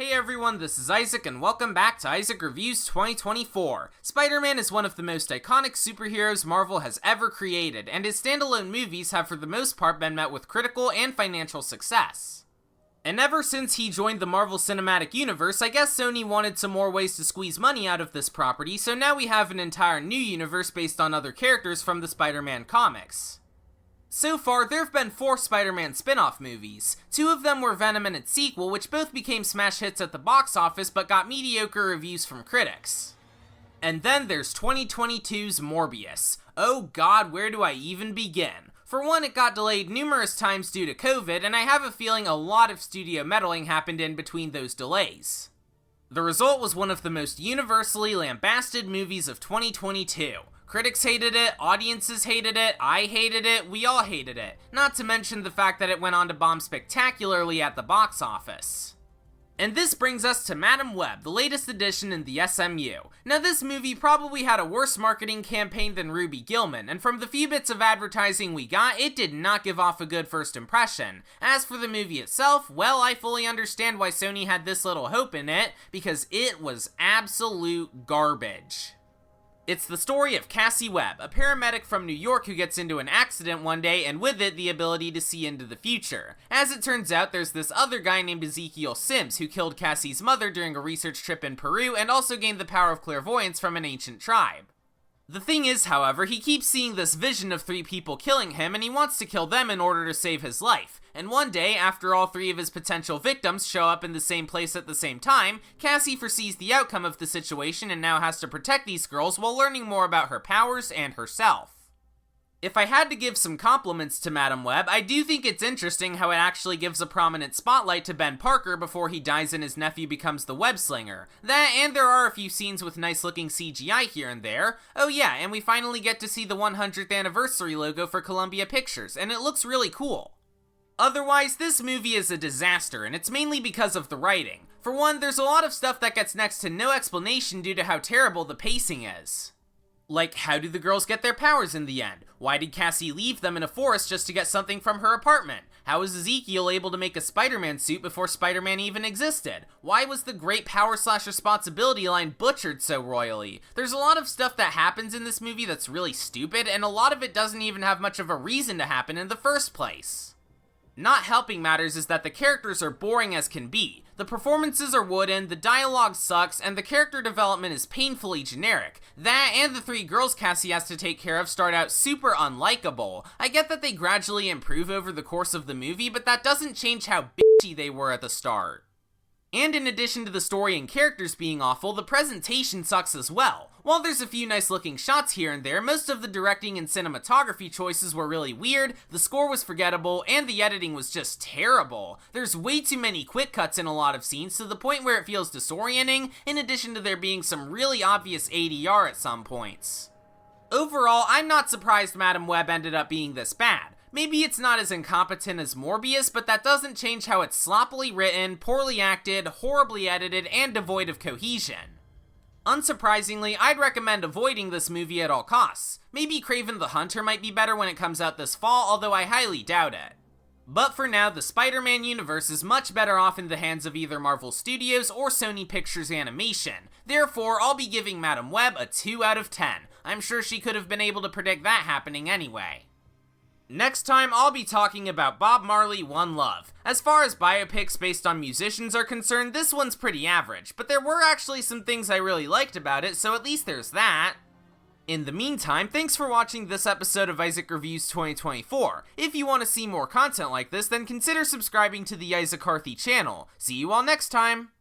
Hey everyone, this is Isaac and welcome back to Isaac Reviews 2024. Spider-Man is one of the most iconic superheroes Marvel has ever created, and his standalone movies have for the most part been met with critical and financial success. And ever since he joined the Marvel Cinematic Universe, I guess Sony wanted some more ways to squeeze money out of this property, so now we have an entire new universe based on other characters from the Spider-Man comics. So far, there have been 4 Spider-Man spin-off movies. 2 of them were Venom and its sequel, which both became smash hits at the box office but got mediocre reviews from critics. And then there's 2022's Morbius. Oh god, where do I even begin? For one, it got delayed numerous times due to COVID, and I have a feeling a lot of studio meddling happened in between those delays. The result was one of the most universally lambasted movies of 2022. Critics hated it, audiences hated it, I hated it, we all hated it. Not to mention the fact that it went on to bomb spectacularly at the box office. And this brings us to Madam Web, the latest addition in the SMU. Now this movie probably had a worse marketing campaign than Ruby Gillman, and from the few bits of advertising we got, it did not give off a good first impression. As for the movie itself, well, I fully understand why Sony had this little hope in it, because it was absolute garbage. It's the story of Cassie Webb, a paramedic from New York who gets into an accident one day and with it the ability to see into the future. As it turns out, there's this other guy named Ezekiel Sims who killed Cassie's mother during a research trip in Peru and also gained the power of clairvoyance from an ancient tribe. The thing is, however, he keeps seeing this vision of 3 people killing him and he wants to kill them in order to save his life. And one day, after all 3 of his potential victims show up in the same place at the same time, Cassie foresees the outcome of the situation and now has to protect these girls while learning more about her powers and herself. If I had to give some compliments to Madam Web, I do think it's interesting how it actually gives a prominent spotlight to Ben Parker before he dies and his nephew becomes the web slinger. That, and there are a few scenes with nice looking CGI here and there. Oh yeah, and we finally get to see the 100th anniversary logo for Columbia Pictures, and it looks really cool. Otherwise, this movie is a disaster, and it's mainly because of the writing. For one, there's a lot of stuff that gets next to no explanation due to how terrible the pacing is. Like, how do the girls get their powers in the end? Why did Cassie leave them in a forest just to get something from her apartment? How was Ezekiel able to make a Spider-Man suit before Spider-Man even existed? Why was the great power/responsibility line butchered so royally? There's a lot of stuff that happens in this movie that's really stupid, and a lot of it doesn't even have much of a reason to happen in the first place. Not helping matters is that the characters are boring as can be. The performances are wooden, the dialogue sucks, and the character development is painfully generic. That and the 3 girls Cassie has to take care of start out super unlikable. I get that they gradually improve over the course of the movie, but that doesn't change how bitchy they were at the start. And in addition to the story and characters being awful, the presentation sucks as well. While there's a few nice looking shots here and there, most of the directing and cinematography choices were really weird, the score was forgettable, and the editing was just terrible. There's way too many quick cuts in a lot of scenes to the point where it feels disorienting, in addition to there being some really obvious ADR at some points. Overall, I'm not surprised Madam Web ended up being this bad. Maybe it's not as incompetent as Morbius, but that doesn't change how it's sloppily written, poorly acted, horribly edited, and devoid of cohesion. Unsurprisingly, I'd recommend avoiding this movie at all costs. Maybe Kraven the Hunter might be better when it comes out this fall, although I highly doubt it. But for now, the Spider-Man universe is much better off in the hands of either Marvel Studios or Sony Pictures Animation. Therefore, I'll be giving Madam Web a 2 out of 10. I'm sure she could have been able to predict that happening anyway. Next time, I'll be talking about Bob Marley, One Love. As far as biopics based on musicians are concerned, this one's pretty average, but there were actually some things I really liked about it, so at least there's that. In the meantime, thanks for watching this episode of Isaac Reviews 2024. If you want to see more content like this, then consider subscribing to the Isaac Carthy channel. See you all next time!